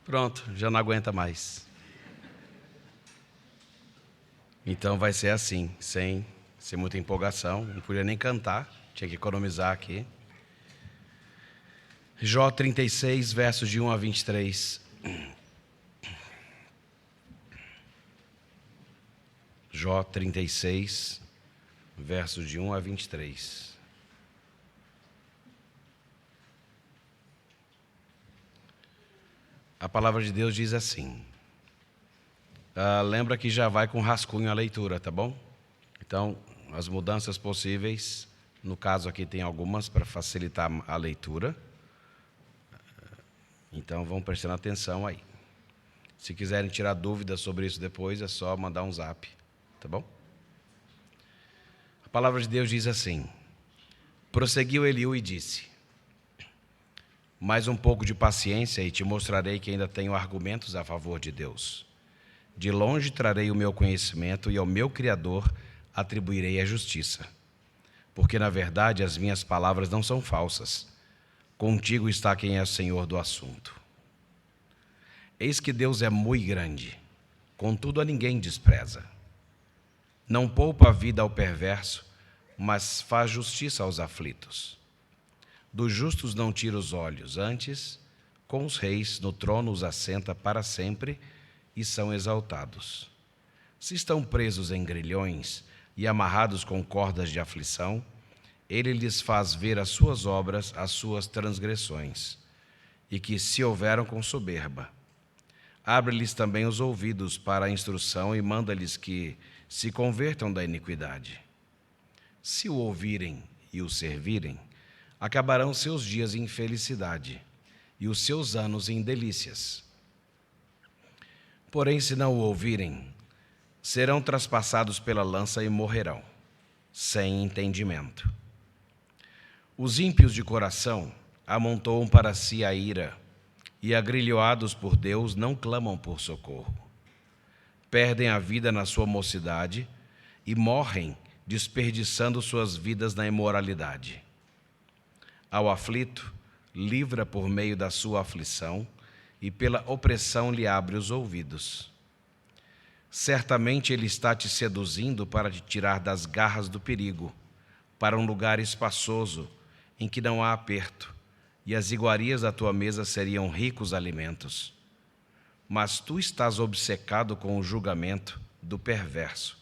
Pronto, já não aguenta mais. Então vai ser assim, sem muita empolgação. Não podia nem cantar, tinha que economizar aqui. Jó 36, versos de 1 a 23. Jó 36, versos de 1 a 23. A palavra de Deus diz assim. Lembra que já vai com rascunho a leitura, tá bom? Então, as mudanças possíveis, no caso aqui tem algumas para facilitar a leitura. Então, vão prestando atenção aí. Se quiserem tirar dúvidas sobre isso depois, é só mandar um zap, tá bom? A palavra de Deus diz assim: prosseguiu Eliú e disse: mais um pouco de paciência e te mostrarei que ainda tenho argumentos a favor de Deus. De longe trarei o meu conhecimento e ao meu Criador atribuirei a justiça. Porque, na verdade, as minhas palavras não são falsas. Contigo está quem é o Senhor do assunto. Eis que Deus é muito grande, contudo a ninguém despreza. Não poupa a vida ao perverso, mas faz justiça aos aflitos. Dos justos não tira os olhos, antes, com os reis, no trono os assenta para sempre e são exaltados. Se estão presos em grilhões e amarrados com cordas de aflição, ele lhes faz ver as suas obras, as suas transgressões, e que se houveram com soberba. Abre-lhes também os ouvidos para a instrução e manda-lhes que se convertam da iniquidade. Se o ouvirem e o servirem, acabarão seus dias em felicidade e os seus anos em delícias. Porém, se não o ouvirem, serão traspassados pela lança e morrerão, sem entendimento. Os ímpios de coração amontoam para si a ira, e agrilhoados por Deus não clamam por socorro. Perdem a vida na sua mocidade e morrem desperdiçando suas vidas na imoralidade. Ao aflito, livra por meio da sua aflição, e pela opressão lhe abre os ouvidos. Certamente ele está te seduzindo para te tirar das garras do perigo, para um lugar espaçoso, em que não há aperto, e as iguarias da tua mesa seriam ricos alimentos. Mas tu estás obcecado com o julgamento do perverso,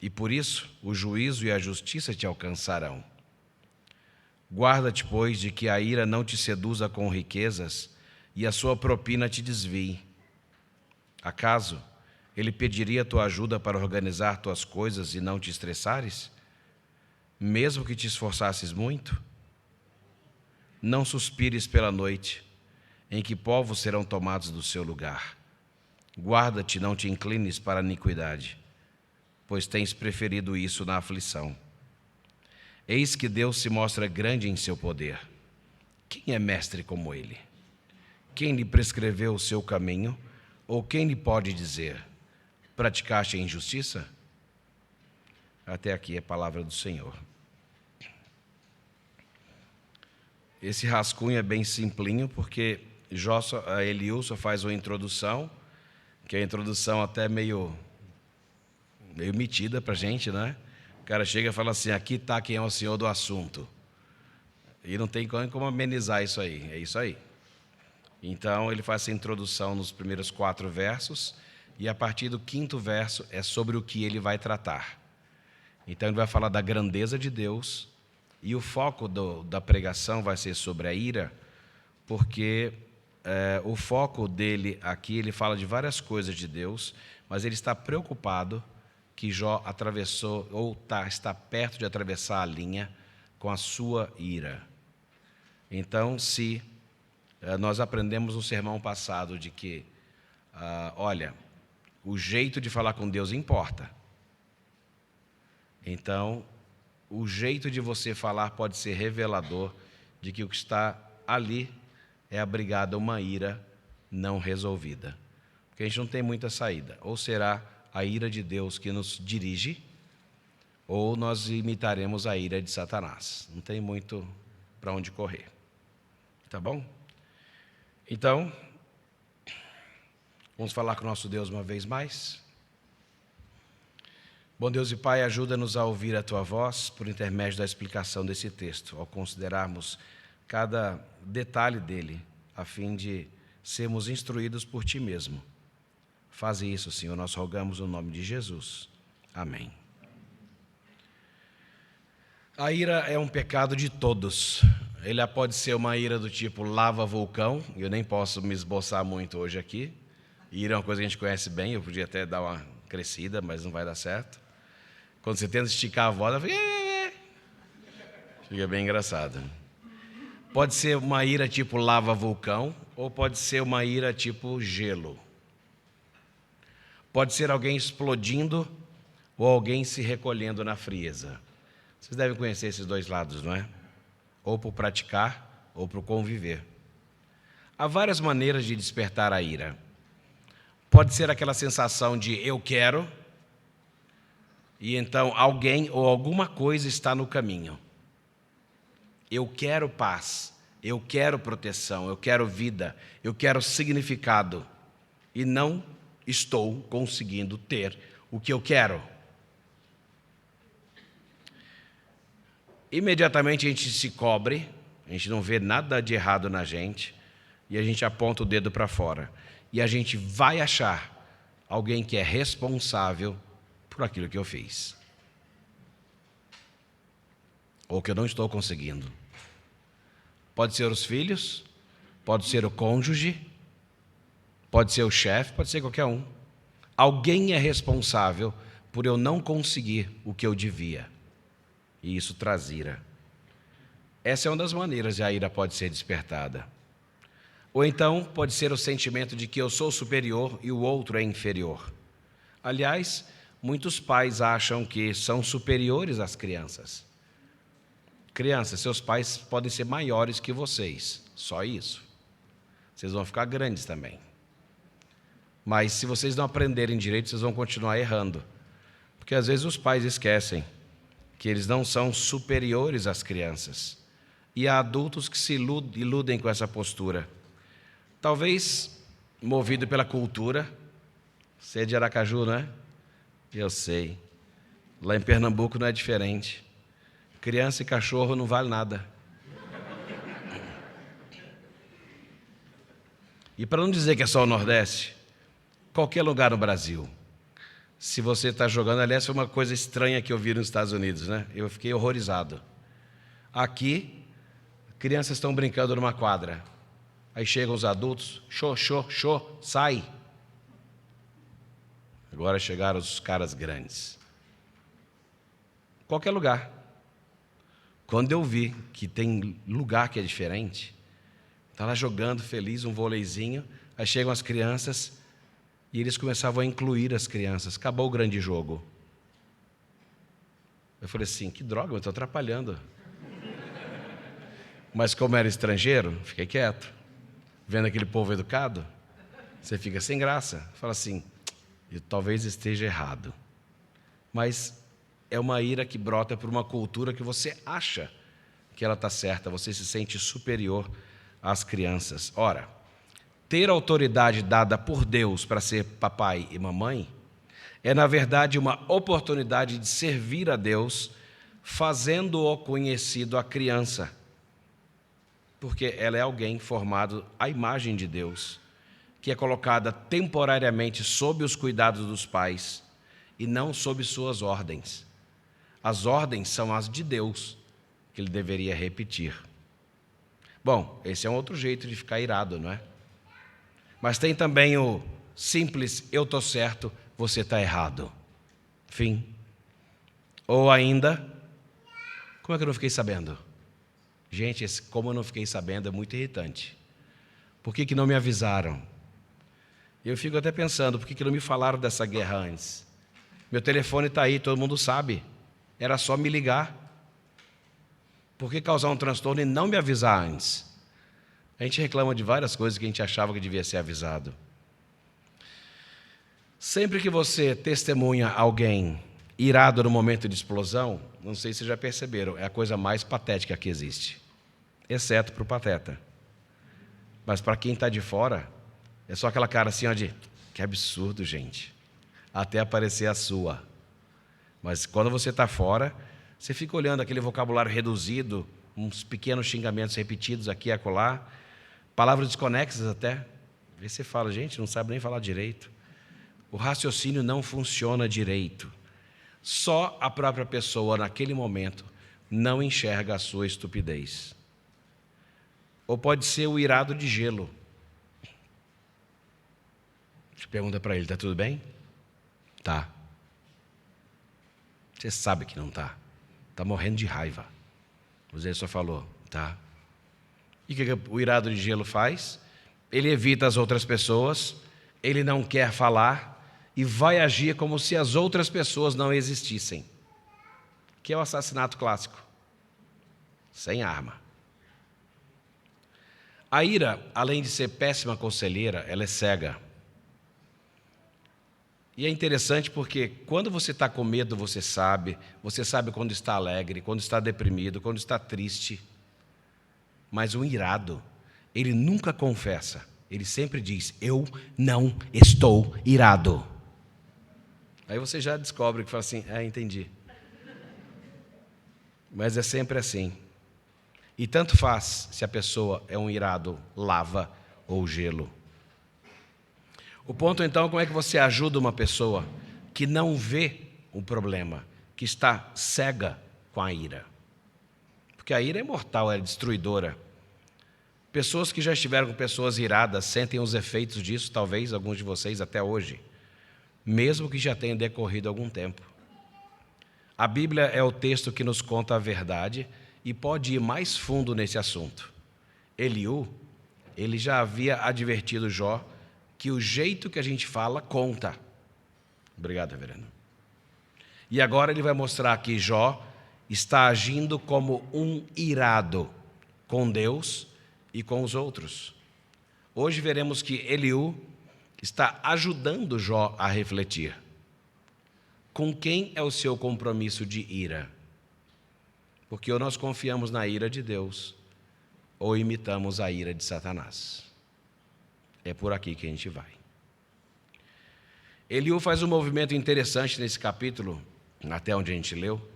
e por isso o juízo e a justiça te alcançarão. Guarda-te, pois, de que a ira não te seduza com riquezas e a sua propina te desvie. Acaso ele pediria tua ajuda para organizar tuas coisas e não te estressares? Mesmo que te esforçasses muito? Não suspires pela noite, em que povos serão tomados do seu lugar. Guarda-te, não te inclines para a iniquidade, pois tens preferido isso na aflição. Eis que Deus se mostra grande em seu poder. Quem é mestre como ele? Quem lhe prescreveu o seu caminho? Ou quem lhe pode dizer: praticaste a injustiça? Até aqui é a palavra do Senhor. Esse rascunho é bem simplinho, porque Eliú só faz uma introdução, que é a introdução até meio metida para a gente, né? O cara chega e fala assim: aqui está quem é o Senhor do assunto. E não tem como amenizar isso aí, é isso aí. Então, ele faz essa introdução nos primeiros 4 versos, e a partir do 5º verso é sobre o que ele vai tratar. Então, ele vai falar da grandeza de Deus, e o foco da pregação vai ser sobre a ira, porque o foco dele aqui, ele fala de várias coisas de Deus, mas ele está preocupado que Jó atravessou, ou está perto de atravessar a linha com a sua ira. Então, se nós aprendemos no sermão passado de que, olha, o jeito de falar com Deus importa. Então, o jeito de você falar pode ser revelador de que o que está ali é abrigado a uma ira não resolvida. Porque a gente não tem muita saída. Ou será a ira de Deus que nos dirige, ou nós imitaremos a ira de Satanás. Não tem muito para onde correr. Tá bom? Então, Vamos falar com o nosso Deus uma vez mais? Bom Deus e Pai, ajuda-nos a ouvir a Tua voz por intermédio da explicação desse texto, ao considerarmos cada detalhe dele, a fim de sermos instruídos por Ti mesmo. Faze isso, Senhor, nós rogamos no nome de Jesus. Amém. A ira é um pecado de todos. Ele pode ser uma ira do tipo lava-vulcão, eu nem posso me esboçar muito hoje aqui. Ira é uma coisa que a gente conhece bem, eu podia até dar uma crescida, mas não vai dar certo. Quando você tenta esticar a voz, fica bem engraçado. Pode ser uma ira tipo lava-vulcão, ou pode ser uma ira tipo gelo. Pode ser alguém explodindo, ou alguém se recolhendo na frieza. Vocês devem conhecer esses dois lados, não é? Ou por praticar, ou por conviver. Há várias maneiras de despertar a ira. Pode ser aquela sensação de eu quero, e então alguém ou alguma coisa está no caminho. Eu quero paz, eu quero proteção, eu quero vida, eu quero significado, e não estou conseguindo ter o que eu quero. Imediatamente a gente se cobre, a gente não vê nada de errado na gente, e a gente aponta o dedo para fora. E a gente vai achar alguém que é responsável por aquilo que eu fiz. Ou que eu não estou conseguindo. Pode ser os filhos, pode ser o cônjuge, pode ser o chefe, pode ser qualquer um. Alguém é responsável por eu não conseguir o que eu devia. E isso traz ira. Essa é uma das maneiras que a ira pode ser despertada. Ou então pode ser o sentimento de que eu sou superior e o outro é inferior. Aliás, muitos pais acham que são superiores às crianças. Crianças, seus pais podem ser maiores que vocês, só isso. Vocês vão ficar grandes também. Mas se vocês não aprenderem direito, vocês vão continuar errando. Porque às vezes os pais esquecem que eles não são superiores às crianças. E há adultos que se iludem com essa postura. Talvez movido pela cultura. Você é de Aracaju, não é? Eu sei. Lá em Pernambuco não é diferente. Criança e cachorro não vale nada. E para não dizer que é só o Nordeste, qualquer lugar no Brasil, se você está jogando, aliás, foi uma coisa estranha que eu vi nos Estados Unidos, né? Eu fiquei horrorizado. Aqui, crianças estão brincando numa quadra. Aí chegam os adultos, sai. Agora chegaram os caras grandes. Qualquer lugar. Quando eu vi que tem lugar que é diferente, está lá jogando feliz um vôleizinho, aí chegam as crianças e eles começavam a incluir as crianças. Acabou o grande jogo. Eu falei assim, que droga, eu estou atrapalhando. Mas como era estrangeiro, fiquei quieto. Vendo aquele povo educado, você fica sem graça. Fala assim, eu talvez esteja errado. Mas é uma ira que brota por uma cultura que você acha que ela está certa, você se sente superior às crianças. Ora, ter autoridade dada por Deus para ser papai e mamãe é, na verdade, uma oportunidade de servir a Deus, fazendo-o conhecido à criança. Porque ela é alguém formado à imagem de Deus, que é colocada temporariamente sob os cuidados dos pais e não sob suas ordens. As ordens são as de Deus, que ele deveria repetir. Bom, esse é um outro jeito de ficar irado, não é? Mas tem também o simples, eu estou certo, você está errado. Fim. Ou ainda, como é que eu não fiquei sabendo? Gente, como eu não fiquei sabendo é muito irritante. Por que não me avisaram? Eu fico até pensando, por que não me falaram dessa guerra antes? Meu telefone está aí, todo mundo sabe. Era só me ligar. Por que causar um transtorno e não me avisar antes? A gente reclama de várias coisas que a gente achava que devia ser avisado. Sempre que você testemunha alguém irado no momento de explosão, não sei se vocês já perceberam, é a coisa mais patética que existe, exceto para o pateta. Mas para quem está de fora, é só aquela cara assim, ó, de Que absurdo, gente. Até aparecer a sua. Mas quando você está fora, você fica olhando aquele vocabulário reduzido, uns pequenos xingamentos repetidos aqui e acolá, palavras desconexas até. Aí você fala, gente, não sabe nem falar direito. O raciocínio não funciona direito. Só a própria pessoa, naquele momento, não enxerga a sua estupidez. Ou pode ser o irado de gelo. Você pergunta para ele, está tudo bem? Tá. Você sabe que não está. Está morrendo de raiva. Mas ele só falou, tá. E o que o irado de gelo faz? Ele evita as outras pessoas, ele não quer falar e vai agir como se as outras pessoas não existissem. Que é o assassinato clássico. Sem arma. A ira, além de ser péssima conselheira, ela é cega. E é interessante porque quando você está com medo, você sabe quando está alegre, quando está deprimido, quando está triste. Mas o irado, ele nunca confessa, ele sempre diz, eu não estou irado. Aí você já descobre que fala assim, entendi. Mas é sempre assim. E tanto faz se a pessoa é um irado lava ou gelo. O ponto, então, como é que você ajuda uma pessoa que não vê o problema, que está cega com a ira? Porque a ira é mortal, é destruidora. Pessoas que já estiveram com pessoas iradas sentem os efeitos disso, talvez alguns de vocês até hoje, mesmo que já tenha decorrido algum tempo. A Bíblia é o texto que nos conta a verdade e pode ir mais fundo nesse assunto. Eliú, ele já havia advertido Jó que o jeito que a gente fala conta. Obrigado, reverendo. E agora ele vai mostrar que Jó está agindo como um irado com Deus e com os outros. Hoje veremos que Eliú está ajudando Jó a refletir. Com quem é o seu compromisso de ira? Porque ou nós confiamos na ira de Deus, ou imitamos a ira de Satanás. É por aqui que a gente vai. Eliú faz um movimento interessante nesse capítulo, até onde a gente leu,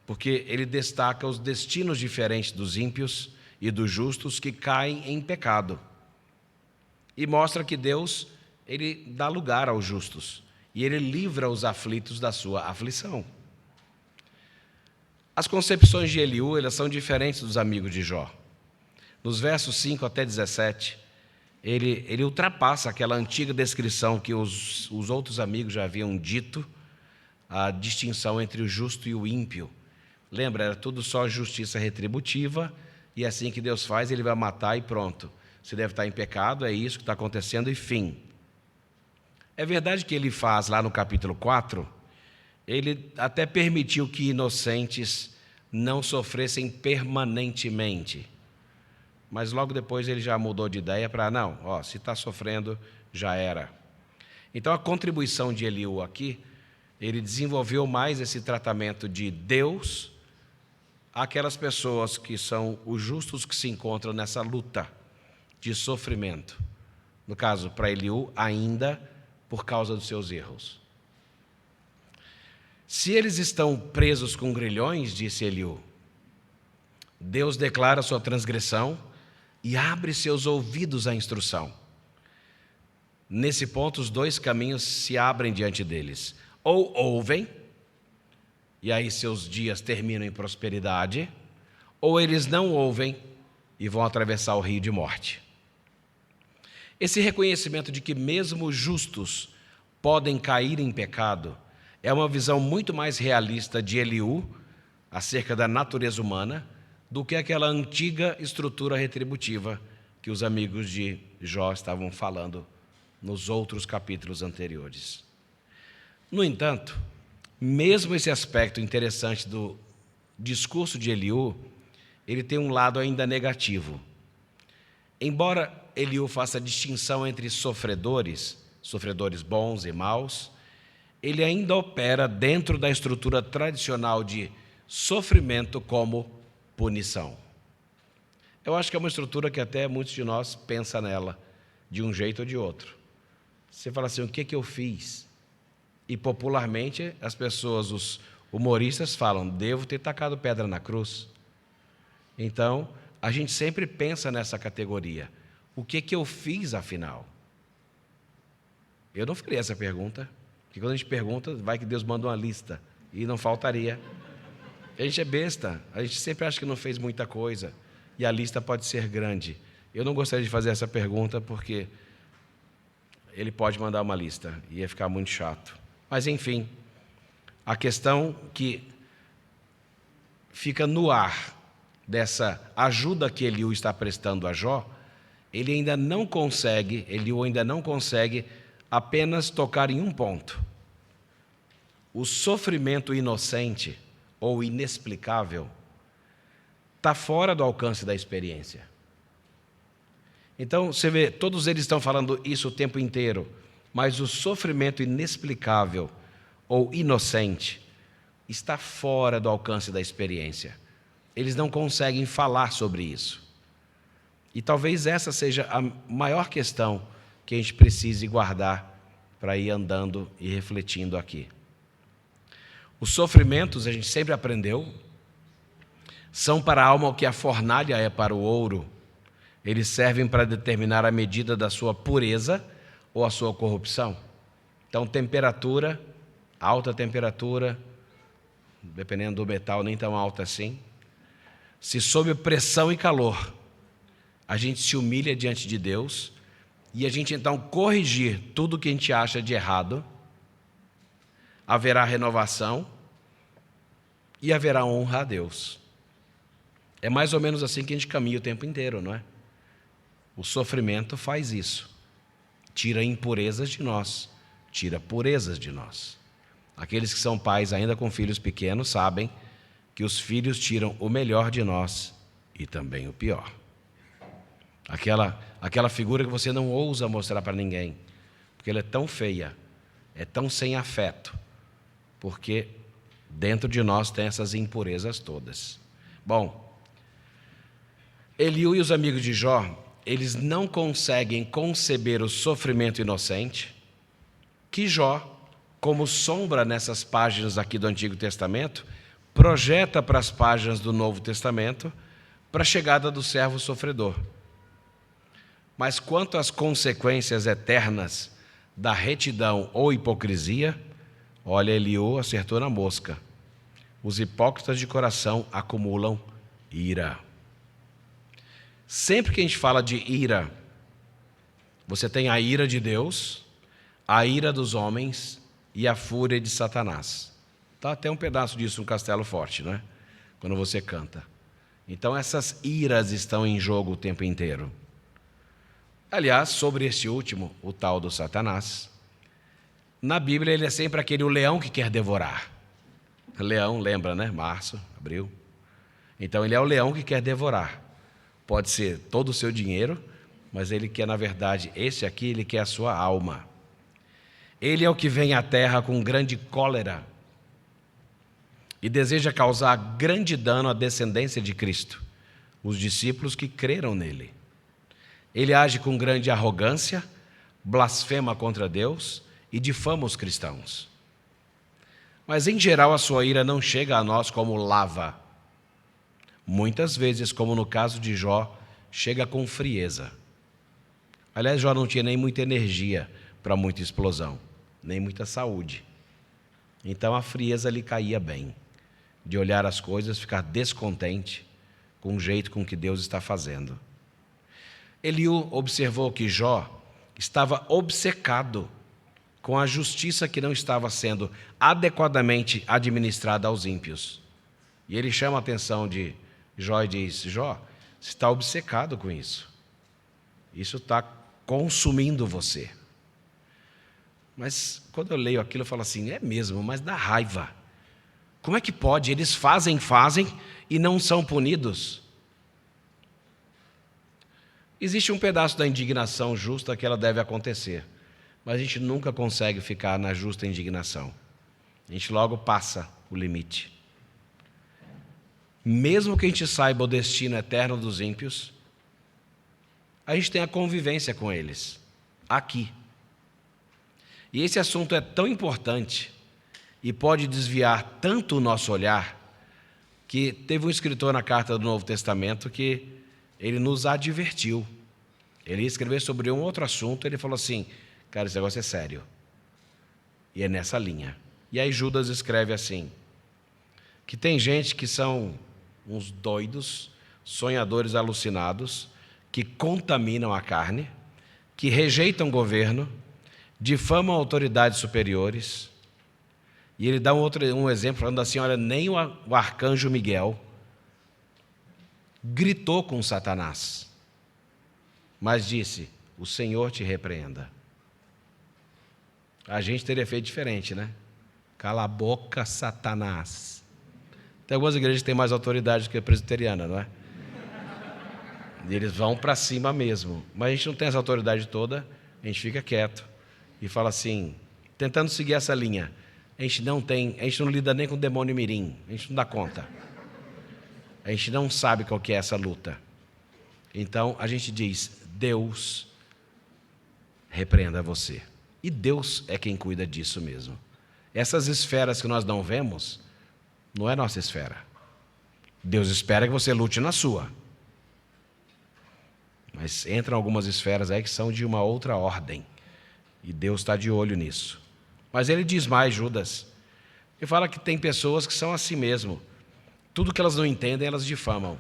porque ele destaca os destinos diferentes dos ímpios e dos justos que caem em pecado. E mostra que Deus, ele dá lugar aos justos, e ele livra os aflitos da sua aflição. As concepções de Eliú, elas são diferentes dos amigos de Jó. Nos versos 5 até 17, ele ultrapassa aquela antiga descrição que os outros amigos já haviam dito, a distinção entre o justo e o ímpio. Lembra, era tudo só justiça retributiva, e assim que Deus faz, ele vai matar e pronto. Você deve estar em pecado, é isso que está acontecendo e fim. É verdade que ele faz lá no capítulo 4, ele até permitiu que inocentes não sofressem permanentemente. Mas logo depois ele já mudou de ideia para, não, se está sofrendo, já era. Então a contribuição de Eliú aqui, ele desenvolveu mais esse tratamento de Deus àquelas pessoas que são os justos que se encontram nessa luta de sofrimento. No caso, para Eliú, ainda por causa dos seus erros. Se eles estão presos com grilhões, disse Eliú, Deus declara sua transgressão e abre seus ouvidos à instrução. Nesse ponto, os dois caminhos se abrem diante deles. Ou ouvem, e aí seus dias terminam em prosperidade, ou eles não ouvem e vão atravessar o rio de morte. Esse reconhecimento de que mesmo os justos podem cair em pecado é uma visão muito mais realista de Eliú acerca da natureza humana do que aquela antiga estrutura retributiva que os amigos de Jó estavam falando nos outros capítulos anteriores. No entanto, mesmo esse aspecto interessante do discurso de Eliú, ele tem um lado ainda negativo. Embora Eliú faça distinção entre sofredores bons e maus, ele ainda opera dentro da estrutura tradicional de sofrimento como punição. Eu acho que é uma estrutura que até muitos de nós pensam nela, de um jeito ou de outro. Você fala assim, o que eu fiz? E popularmente as pessoas, os humoristas falam, devo ter tacado pedra na cruz. Então, a gente sempre pensa nessa categoria. O que eu fiz, afinal? Eu não faria essa pergunta, porque quando a gente pergunta, vai que Deus manda uma lista, e não faltaria. A gente é besta, a gente sempre acha que não fez muita coisa, e a lista pode ser grande. Eu não gostaria de fazer essa pergunta, porque ele pode mandar uma lista, e ia ficar muito chato. Mas, enfim, a questão que fica no ar dessa ajuda que Eliú está prestando a Jó, Eliú ainda não consegue apenas tocar em um ponto. O sofrimento inocente ou inexplicável está fora do alcance da experiência. Então, você vê, todos eles estão falando isso o tempo inteiro, mas o sofrimento inexplicável ou inocente está fora do alcance da experiência. Eles não conseguem falar sobre isso. E talvez essa seja a maior questão que a gente precise guardar para ir andando e refletindo aqui. Os sofrimentos, a gente sempre aprendeu, são para a alma o que a fornalha é para o ouro. Eles servem para determinar a medida da sua pureza ou a sua corrupção. Então, temperatura, alta temperatura, dependendo do metal, nem tão alta assim. Se sob pressão e calor, a gente se humilha diante de Deus e a gente então corrigir tudo que a gente acha de errado, haverá renovação e haverá honra a Deus. É mais ou menos assim que a gente caminha o tempo inteiro, não é? O sofrimento faz isso. Tira impurezas de nós, tira purezas de nós. Aqueles que são pais ainda com filhos pequenos sabem que os filhos tiram o melhor de nós e também o pior. Aquela figura que você não ousa mostrar para ninguém, porque ela é tão feia, é tão sem afeto, porque dentro de nós tem essas impurezas todas. Bom, Eliú e os amigos de Jó, eles não conseguem conceber o sofrimento inocente que Jó, como sombra nessas páginas aqui do Antigo Testamento, projeta para as páginas do Novo Testamento para a chegada do servo sofredor. Mas quanto às consequências eternas da retidão ou hipocrisia, olha, Eliú acertou na mosca. Os hipócritas de coração acumulam ira. Sempre que a gente fala de ira, você tem a ira de Deus, a ira dos homens e a fúria de Satanás. Tá até um pedaço disso no Castelo Forte, né? Quando você canta. Então essas iras estão em jogo o tempo inteiro. Aliás, sobre esse último, o tal do Satanás, na Bíblia ele é sempre aquele o leão que quer devorar. Leão, lembra, né? Março, abril. Então ele é o leão que quer devorar. Pode ser todo o seu dinheiro, mas ele quer, na verdade, esse aqui, ele quer a sua alma. Ele é o que vem à terra com grande cólera e deseja causar grande dano à descendência de Cristo, os discípulos que creram nele. Ele age com grande arrogância, blasfema contra Deus e difama os cristãos. Mas, em geral, a sua ira não chega a nós como lava. Muitas vezes, como no caso de Jó, chega com frieza. Aliás, Jó não tinha nem muita energia para muita explosão, nem muita saúde. Então a frieza lhe caía bem, de olhar as coisas, ficar descontente com o jeito com que Deus está fazendo. Eliú observou que Jó estava obcecado com a justiça que não estava sendo adequadamente administrada aos ímpios. E ele chama a atenção de Jó e diz: Jó, você está obcecado com isso. Isso está consumindo você. Mas quando eu leio aquilo, eu falo assim, é mesmo, mas dá raiva. Como é que pode? Eles fazem e não são punidos. Existe um pedaço da indignação justa que ela deve acontecer, mas a gente nunca consegue ficar na justa indignação. A gente logo passa o limite. Mesmo que a gente saiba o destino eterno dos ímpios, a gente tem a convivência com eles, aqui. E esse assunto é tão importante e pode desviar tanto o nosso olhar, que teve um escritor na carta do Novo Testamento que ele nos advertiu. Ele ia escrever sobre um outro assunto, ele falou assim, cara, esse negócio é sério. E é nessa linha. E aí Judas escreve assim, que tem gente que são uns doidos, sonhadores alucinados, que contaminam a carne, que rejeitam o governo, difamam autoridades superiores. E ele dá um exemplo, falando assim, olha, nem o arcanjo Miguel gritou com Satanás, mas disse, o Senhor te repreenda. A gente teria feito diferente, né? Cala a boca, Satanás. Tem algumas igrejas que têm mais autoridade do que a presbiteriana, não é? E eles vão para cima mesmo. Mas a gente não tem essa autoridade toda, a gente fica quieto e fala assim, tentando seguir essa linha. A gente não lida nem com o demônio mirim, a gente não dá conta. A gente não sabe qual que é essa luta. Então a gente diz, Deus repreenda você. E Deus é quem cuida disso mesmo. Essas esferas que nós não vemos, não é nossa esfera. Deus espera que você lute na sua. Mas entram algumas esferas aí que são de uma outra ordem. E Deus está de olho nisso. Mas ele diz mais, Judas. Ele fala que tem pessoas que são assim mesmo. Tudo que elas não entendem, elas difamam.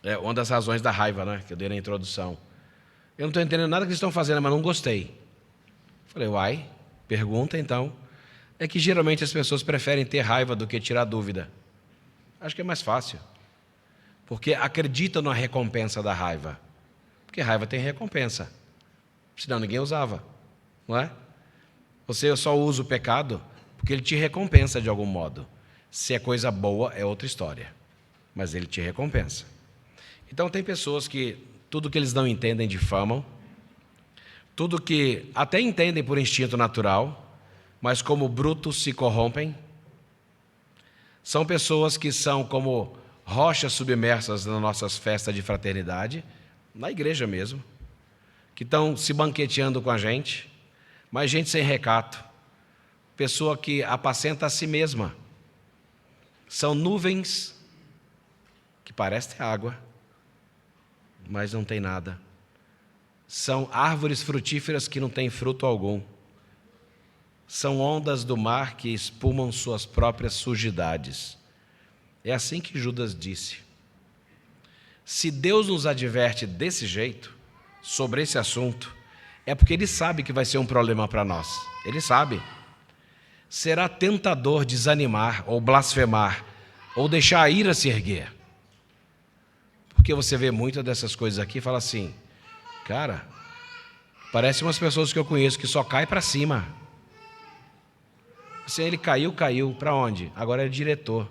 É uma das razões da raiva, né, que eu dei na introdução. Eu não estou entendendo nada que eles estão fazendo, mas não gostei. Falei, uai, pergunta então. É que geralmente as pessoas preferem ter raiva do que tirar dúvida. Acho que é mais fácil. Porque acreditam na recompensa da raiva. Porque raiva tem recompensa. Senão ninguém usava, não é? Você só usa o pecado porque ele te recompensa de algum modo. Se é coisa boa, é outra história. Mas ele te recompensa. Então tem pessoas que tudo que eles não entendem difamam, tudo que até entendem por instinto natural, mas como brutos se corrompem. São pessoas que são como rochas submersas nas nossas festas de fraternidade, na igreja mesmo, que estão se banqueteando com a gente, mas gente sem recato, pessoa que apacenta a si mesma. São nuvens que parecem ter água, mas não tem nada. São árvores frutíferas que não têm fruto algum. São ondas do mar que espumam suas próprias sujidades. É assim que Judas disse. Se Deus nos adverte desse jeito, sobre esse assunto, é porque Ele sabe que vai ser um problema para nós. Ele sabe. Será tentador desanimar ou blasfemar, ou deixar a ira se erguer. Porque você vê muitas dessas coisas aqui e fala assim, cara, parece umas pessoas que eu conheço que só caem para cima. Assim, ele caiu, para onde? Agora é diretor.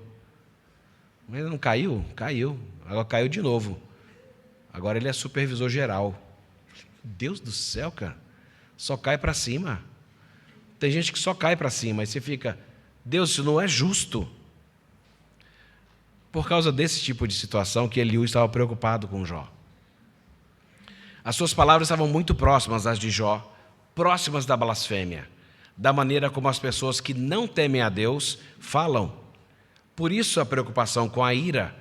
Mas não caiu? Caiu. Agora caiu de novo. Agora ele é supervisor geral. Deus do céu, cara. Só cai para cima. Tem gente que só cai para cima. E você fica, Deus, isso não é justo. Por causa desse tipo de situação que Eliú estava preocupado com Jó. As suas palavras estavam muito próximas às de Jó, próximas da blasfêmia, da maneira como as pessoas que não temem a Deus falam. Por isso a preocupação com a ira,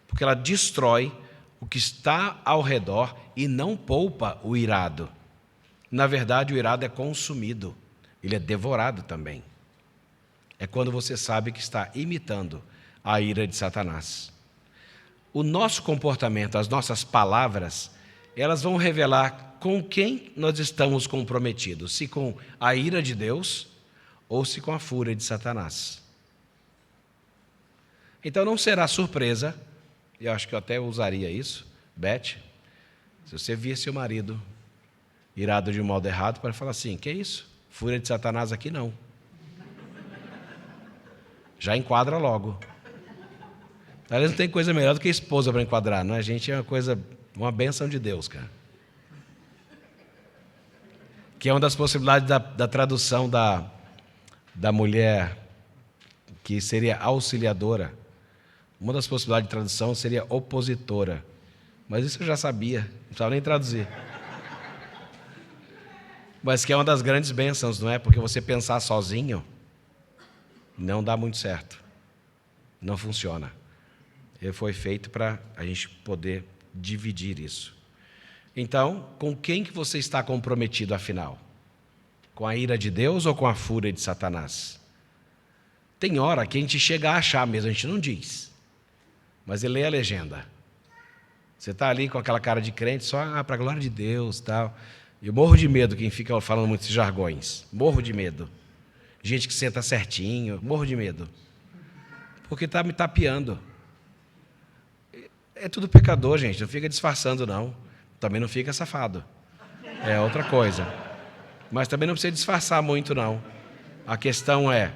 porque ela destrói o que está ao redor e não poupa o irado. Na verdade, o irado é consumido, ele é devorado também. É quando você sabe que está imitando a ira de Satanás. O nosso comportamento, as nossas palavras, elas vão revelar com quem nós estamos comprometidos, se com a ira de Deus ou se com a fúria de Satanás. Então não será surpresa, eu acho que eu até usaria isso, Beth, se você via seu marido irado de um modo errado, para falar assim, que é isso? Fúria de Satanás aqui não. Já enquadra logo. Aliás, não tem coisa melhor do que esposa para enquadrar, não é? A gente é uma bênção de Deus, cara. Que é uma das possibilidades da tradução da mulher que seria auxiliadora. Uma das possibilidades de tradução seria opositora. Mas isso eu já sabia, não precisava nem traduzir. Mas que é uma das grandes bênçãos, não é? Porque você pensar sozinho não dá muito certo. Não funciona. Ele foi feito para a gente poder dividir isso. Então, com quem que você está comprometido, afinal? Com a ira de Deus ou com a fúria de Satanás? Tem hora que a gente chega a achar mesmo, a gente não diz. Mas ele lê a legenda. Você está ali com aquela cara de crente, só para a glória de Deus, tal. Eu morro de medo quem fica falando muitos jargões. Morro de medo. Gente que senta certinho, morro de medo. Porque está me tapeando. É tudo pecador, gente, não fica disfarçando, não. Também não fica safado. É outra coisa. Mas também não precisa disfarçar muito, não. A questão é,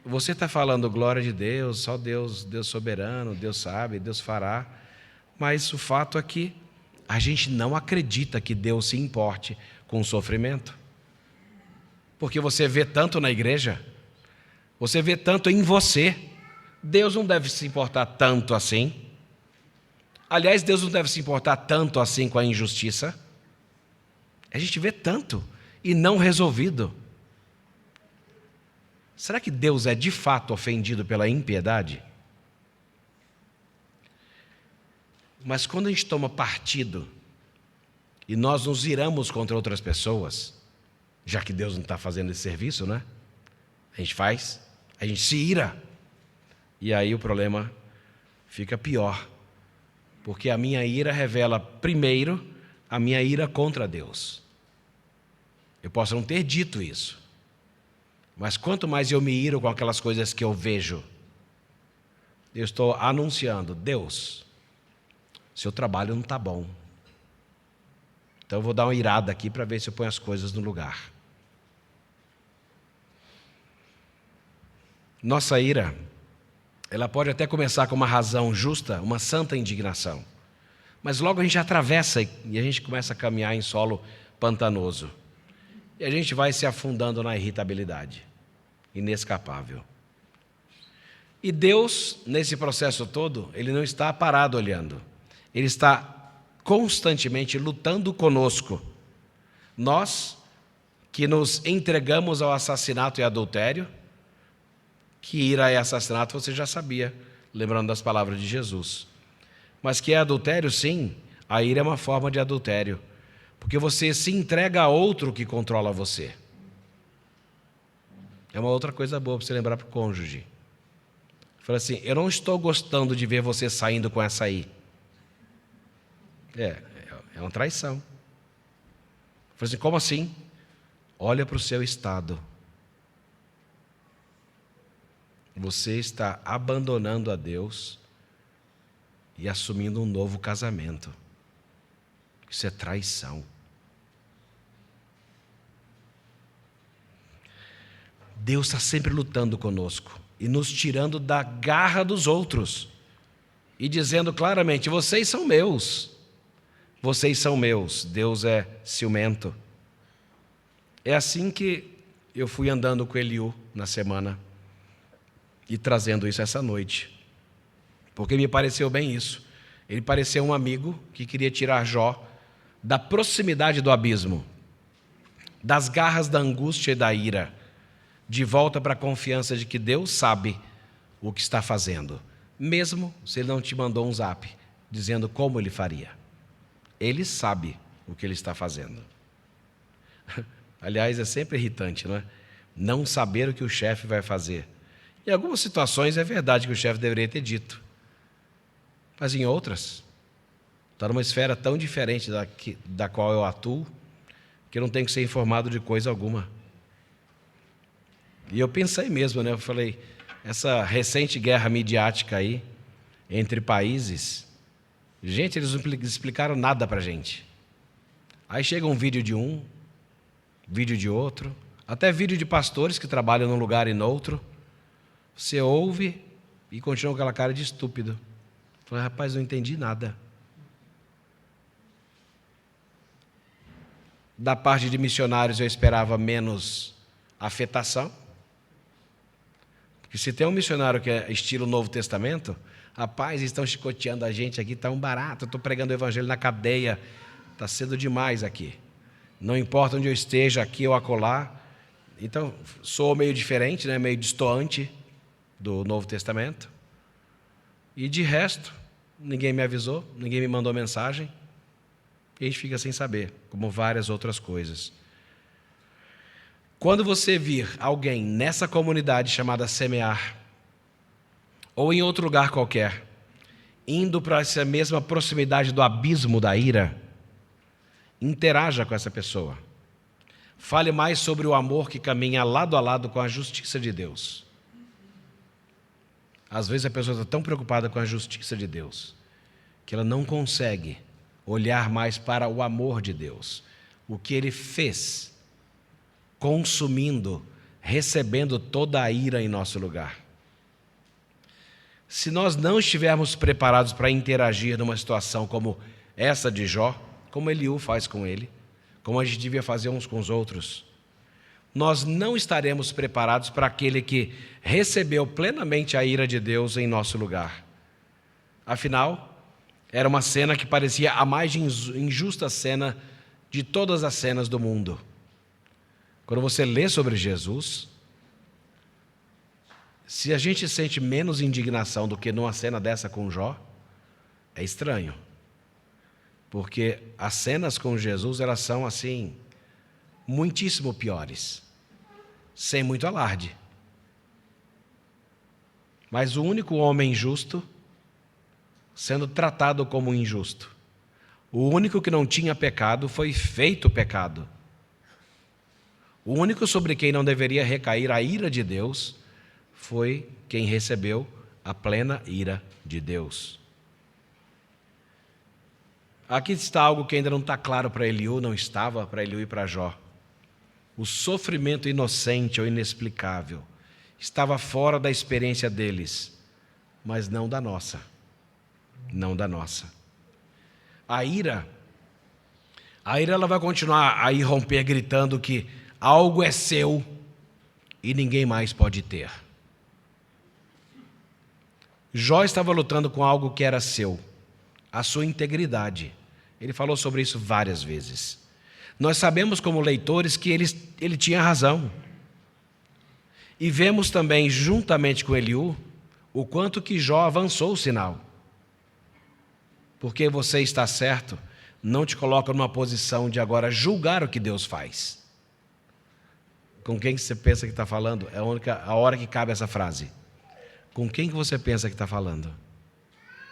você está falando glória de Deus, só Deus, Deus soberano, Deus sabe, Deus fará. Mas o fato é que a gente não acredita que Deus se importe com o sofrimento. Porque você vê tanto na igreja, você vê tanto em você. Deus não deve se importar tanto assim. Aliás, Deus não deve se importar tanto assim com a injustiça. A gente vê tanto e não resolvido. Será que Deus é de fato ofendido pela impiedade? Mas quando a gente toma partido e nós nos iramos contra outras pessoas, já que Deus não está fazendo esse serviço, né? A gente faz, a gente se ira. E aí o problema fica pior. Porque a minha ira revela, primeiro, a minha ira contra Deus. Eu posso não ter dito isso. Mas quanto mais eu me iro com aquelas coisas que eu vejo, eu estou anunciando, Deus, seu trabalho não está bom. Então eu vou dar uma irada aqui para ver se eu ponho as coisas no lugar. Nossa ira, ela pode até começar com uma razão justa, uma santa indignação. Mas logo a gente atravessa e a gente começa a caminhar em solo pantanoso. E a gente vai se afundando na irritabilidade, inescapável. E Deus, nesse processo todo, Ele não está parado olhando. Ele está constantemente lutando conosco. Nós, que nos entregamos ao assassinato e adultério, que ira é assassinato você já sabia, lembrando das palavras de Jesus. Mas que é adultério, sim, a ira é uma forma de adultério. Porque você se entrega a outro que controla você. É uma outra coisa boa para você lembrar para o cônjuge. Fala assim, eu não estou gostando de ver você saindo com essa aí. É uma traição. Fala assim, como assim? Olha para o seu estado. Você está abandonando a Deus e assumindo um novo casamento. Isso é traição. Deus está sempre lutando conosco e nos tirando da garra dos outros e dizendo claramente, vocês são meus. Vocês são meus. Deus é ciumento. É assim que eu fui andando com Eliú na semana e trazendo isso essa noite. Porque me pareceu bem isso. Ele pareceu um amigo que queria tirar Jó da proximidade do abismo, das garras da angústia e da ira, de volta para a confiança de que Deus sabe o que está fazendo, mesmo se Ele não te mandou um zap dizendo como Ele faria. Ele sabe o que Ele está fazendo. Aliás, é sempre irritante, não é? Não saber o que o chefe vai fazer. Em algumas situações é verdade que o chefe deveria ter dito, mas em outras, está numa esfera tão diferente da qual eu atuo, que eu não tenho que ser informado de coisa alguma. E eu pensei mesmo, né? Eu falei, essa recente guerra midiática aí, entre países, gente, eles não explicaram nada para a gente. Aí chega um vídeo de um, vídeo de outro, até vídeo de pastores que trabalham num lugar e no outro. Você ouve e continua com aquela cara de estúpido. Eu falei, rapaz, não entendi nada. Da parte de missionários eu esperava menos afetação. Porque se tem um missionário que é estilo Novo Testamento, rapaz, estão chicoteando a gente aqui, está um barato, eu estou pregando o evangelho na cadeia, está cedo demais aqui. Não importa onde eu esteja, aqui ou acolá. Então, sou meio diferente, né? Meio destoante do Novo Testamento. E de resto, ninguém me avisou, ninguém me mandou mensagem. E a gente fica sem saber, como várias outras coisas. Quando você vir alguém nessa comunidade chamada Semear, ou em outro lugar qualquer, indo para essa mesma proximidade do abismo da ira, interaja com essa pessoa. Fale mais sobre o amor que caminha lado a lado com a justiça de Deus. Às vezes a pessoa está tão preocupada com a justiça de Deus que ela não consegue olhar mais para o amor de Deus. O que Ele fez, consumindo, recebendo toda a ira em nosso lugar. Se nós não estivermos preparados para interagir numa situação como essa de Jó, como Eliú faz com ele, como a gente devia fazer uns com os outros, nós não estaremos preparados para aquele que recebeu plenamente a ira de Deus em nosso lugar. Afinal, era uma cena que parecia a mais injusta cena de todas as cenas do mundo. Quando você lê sobre Jesus, se a gente sente menos indignação do que numa cena dessa com Jó, é estranho. Porque as cenas com Jesus, elas são assim, muitíssimo piores, sem muito alarde. Mas o único homem justo sendo tratado como injusto. O único que não tinha pecado foi feito pecado. O único sobre quem não deveria recair a ira de Deus foi quem recebeu a plena ira de Deus. Aqui está algo que ainda não está claro para Eliú, não estava para Eliú e para Jó. O sofrimento inocente ou inexplicável estava fora da experiência deles, mas não da nossa. Não da nossa. A ira ela vai continuar a irromper gritando que algo é seu e ninguém mais pode ter. Jó estava lutando com algo que era seu, a sua integridade. Ele falou sobre isso várias vezes. Nós sabemos como leitores que ele tinha razão. E vemos também, juntamente com Eliú, o quanto que Jó avançou o sinal. Porque você está certo, não te coloca numa posição de agora julgar o que Deus faz. Com quem você pensa que está falando? É a hora que cabe essa frase. Com quem que você pensa que está falando?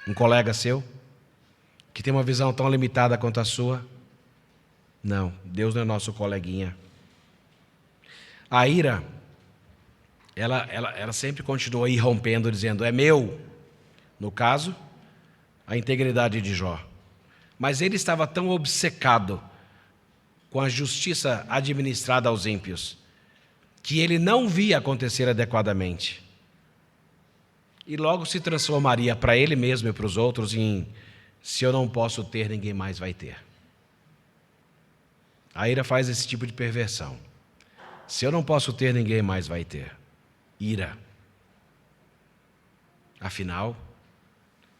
Um colega seu? Que tem uma visão tão limitada quanto a sua? Não, Deus não é nosso coleguinha. A ira, ela sempre continua irrompendo, dizendo, é meu. No caso, a integridade de Jó. Mas ele estava tão obcecado com a justiça administrada aos ímpios, que ele não via acontecer adequadamente. E logo se transformaria para ele mesmo e para os outros em, se eu não posso ter, ninguém mais vai ter. A ira faz esse tipo de perversão. Se eu não posso ter, ninguém mais vai ter. Ira. Afinal,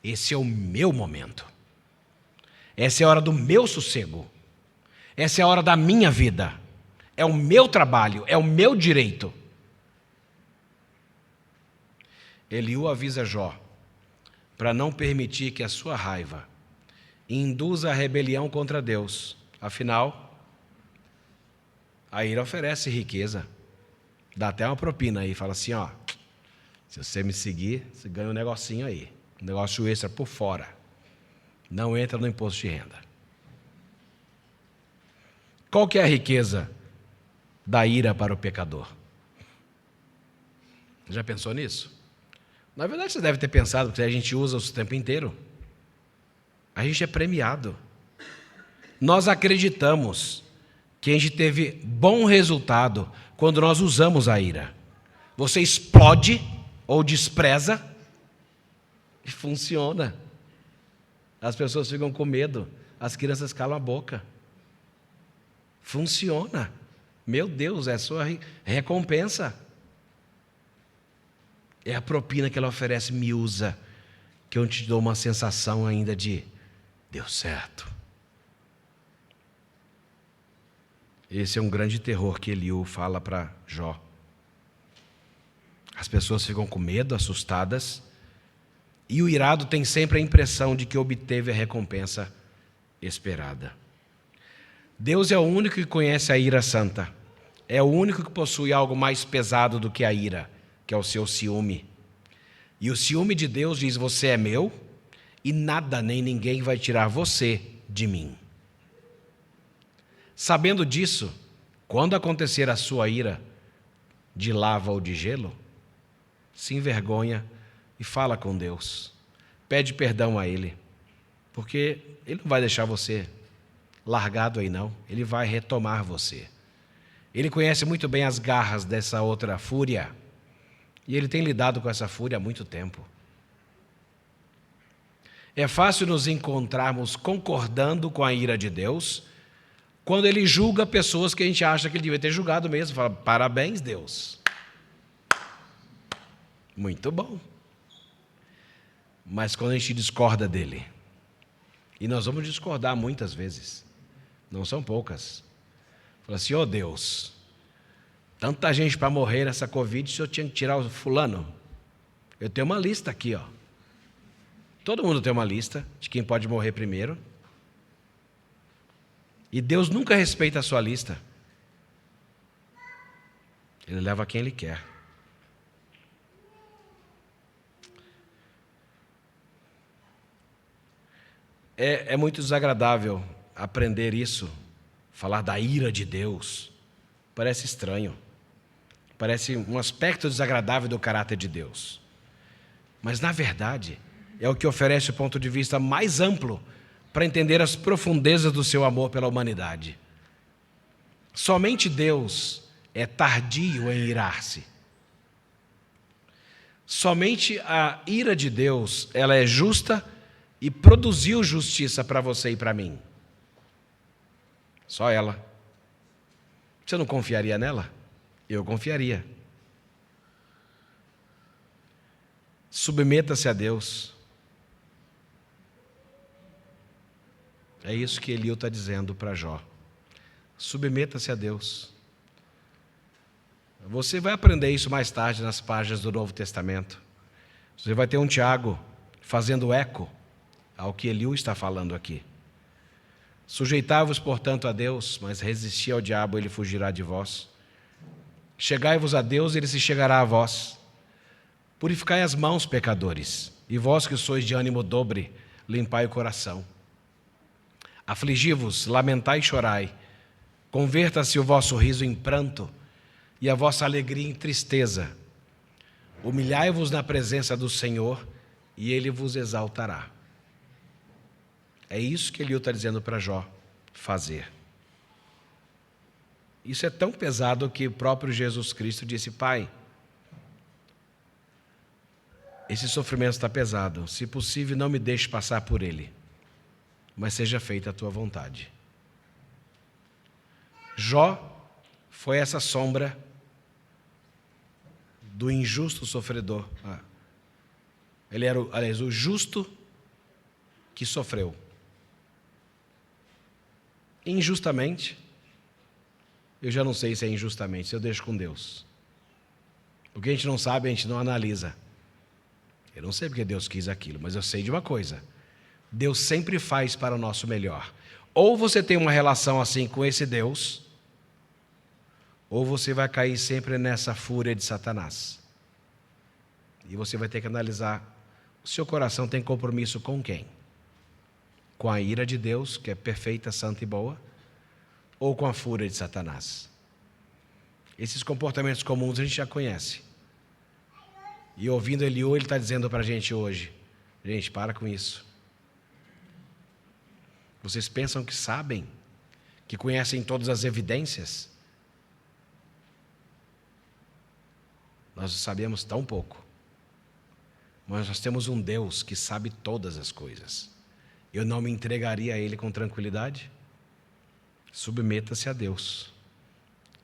esse é o meu momento. Essa é a hora do meu sossego. Essa é a hora da minha vida. É o meu trabalho, é o meu direito. Eliú avisa Jó para não permitir que a sua raiva induza a rebelião contra Deus. Afinal, a ira oferece riqueza. Dá até uma propina aí. Fala assim, ó, se você me seguir, você ganha um negocinho aí. Um negócio extra por fora. Não entra no imposto de renda. Qual que é a riqueza da ira para o pecador? Já pensou nisso? Na verdade, você deve ter pensado, porque a gente usa o tempo inteiro. A gente é premiado. Nós acreditamos que a gente teve bom resultado quando nós usamos a ira. Você explode ou despreza e funciona. As pessoas ficam com medo, as crianças calam a boca. Funciona. Meu Deus, é a sua recompensa. É a propina que ela oferece, me usa, que eu te dou uma sensação ainda de deu certo. Esse é um grande terror que Eliú fala para Jó. As pessoas ficam com medo, assustadas, e o irado tem sempre a impressão de que obteve a recompensa esperada. Deus é o único que conhece a ira santa. É o único que possui algo mais pesado do que a ira, que é o seu ciúme. E o ciúme de Deus diz: você é meu e nada nem ninguém vai tirar você de mim. Sabendo disso, quando acontecer a sua ira de lava ou de gelo, se envergonha e fala com Deus. Pede perdão a Ele, porque Ele não vai deixar você largado aí não. Ele vai retomar você. Ele conhece muito bem as garras dessa outra fúria, e Ele tem lidado com essa fúria há muito tempo. É fácil nos encontrarmos concordando com a ira de Deus quando Ele julga pessoas que a gente acha que Ele devia ter julgado mesmo. Fala: parabéns, Deus. Muito bom. Mas quando a gente discorda dEle, e nós vamos discordar muitas vezes, não são poucas. Fala assim: ô Deus, tanta gente para morrer nessa Covid, o Senhor tinha que tirar o fulano. Eu tenho uma lista aqui, ó. Todo mundo tem uma lista de quem pode morrer primeiro. E Deus nunca respeita a sua lista. Ele leva quem Ele quer. É muito desagradável aprender isso, falar da ira de Deus. Parece estranho. Parece um aspecto desagradável do caráter de Deus. Mas, na verdade, é o que oferece o ponto de vista mais amplo para entender as profundezas do seu amor pela humanidade. Somente Deus é tardio em irar-se. Somente a ira de Deus, ela é justa e produziu justiça para você e para mim. Só ela. Você não confiaria nela? Eu confiaria. Submeta-se a Deus. É isso que Eliú está dizendo para Jó. Submeta-se a Deus. Você vai aprender isso mais tarde nas páginas do Novo Testamento. Você vai ter um Tiago fazendo eco ao que Eliú está falando aqui. Sujeitai-vos, portanto, a Deus, mas resisti ao diabo, ele fugirá de vós. Chegai-vos a Deus, ele se chegará a vós. Purificai as mãos, pecadores, e vós que sois de ânimo dobre, limpai o coração. Afligi-vos, lamentai e chorai. Converta-se o vosso riso em pranto e a vossa alegria em tristeza. Humilhai-vos na presença do Senhor e Ele vos exaltará. É isso que Eliú está dizendo para Jó fazer. Isso é tão pesado que o próprio Jesus Cristo disse: Pai, esse sofrimento está pesado. Se possível, não me deixe passar por ele, mas seja feita a tua vontade. Jó foi essa sombra do injusto sofredor. Ele era, aliás, o justo que sofreu. Injustamente, eu já não sei se é injustamente, se eu deixo com Deus. O que a gente não sabe, a gente não analisa. Eu não sei porque Deus quis aquilo, mas eu sei de uma coisa: Deus sempre faz para o nosso melhor. Ou você tem uma relação assim com esse Deus, ou você vai cair sempre nessa fúria de Satanás. E você vai ter que analisar: o seu coração tem compromisso com quem? Com a ira de Deus, que é perfeita, santa e boa, ou com a fúria de Satanás? Esses comportamentos comuns a gente já conhece. E ouvindo Eliú, ele está dizendo para a gente hoje: gente, para com isso. Vocês pensam que sabem, que conhecem todas as evidências? Nós sabemos tão pouco. Mas nós temos um Deus que sabe todas as coisas. Eu não me entregaria a Ele com tranquilidade? Submeta-se a Deus.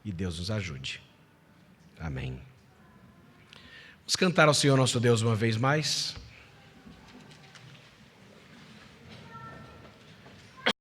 E Deus nos ajude. Amém. Vamos cantar ao Senhor nosso Deus uma vez mais.